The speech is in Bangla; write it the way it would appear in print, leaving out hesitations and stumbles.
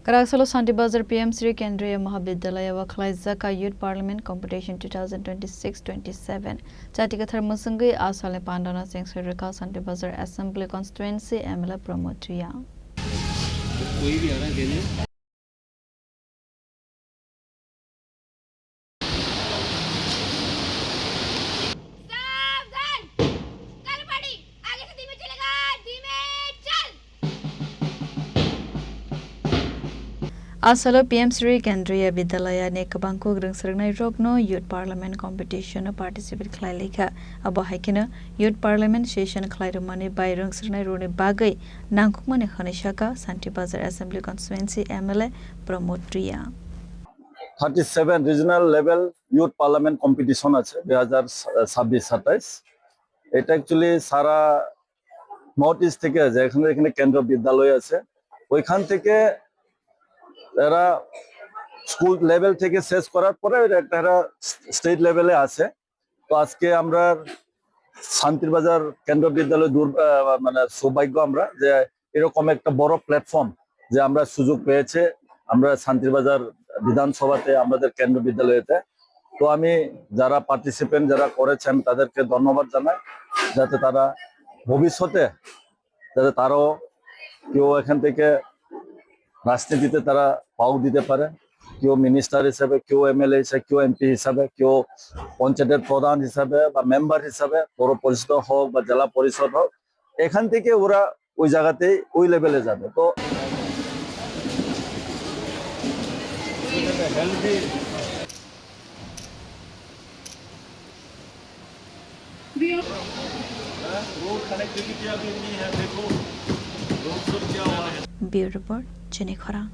Kraksalo Santirbazar SHRI Kendriya Vidyalayao Khlaijakha Youth Parliament Competition 2026-27 Chati Kwthar Mwswngwi Asale Pandano Chengsawi Rwkha Santirbazar Assembly Constituency MLA Pramod Reang. Asalo SHRI Kendriya Vidyalayao ne kabangko grungsrnai rokno Youth Parliament Competition participate Khlaijakha abo haikina Youth Parliament session Khlairumani by grungsrnai roni bagai nangkukmani Khlaijakha Santirbazar Assembly Constituency MLA Pramod Reang. 37 regional level youth parliament competition আছে 2026-27 এটা অ্যাকচুয়ালি সারা নর্থ ইস্ট থেকে আছে এখানে কেন্দ্র বিদ্যালয় আছে ওইখান থেকে এরা স্কুল লেভেল থেকে শেষ করার পরে একটা স্টেট লেভেলে আছে তো আজকে আমরা শান্তিরবাজার কেন্দ্র বিদ্যালয় মানে সৌভাগ্য আমরা যে এরকম একটা বড় প্ল্যাটফর্ম যে আমরা সুযোগ পেয়েছে আমরা শান্তিরবাজার বিধানসভাতে আমাদের কেন্দ্র বিদ্যালয়েতে তো আমি যারা পার্টিসিপেন্ট যারা করেছেন তাদেরকে ধন্যবাদ জানাই যাতে তারা ভবিষ্যতে যাতে তারাও কেউ এখান থেকে রাজনীতিতে তারা পাও দিতে পারে কেউ মিনিস্টার হিসাবে কেউ এমএলএ হিসাবে কেউ এমপি হিসাবে কেউ পঞ্চায়েতের প্রধান হিসাবে বা মেম্বার হিসাবে পৌর পরিষদ হোক বা জেলা পরিষদ হোক এখান থেকে ওরা ওই জায়গাতেই ওই লেভেলে যাবে তো Bureau report Chini Khorang.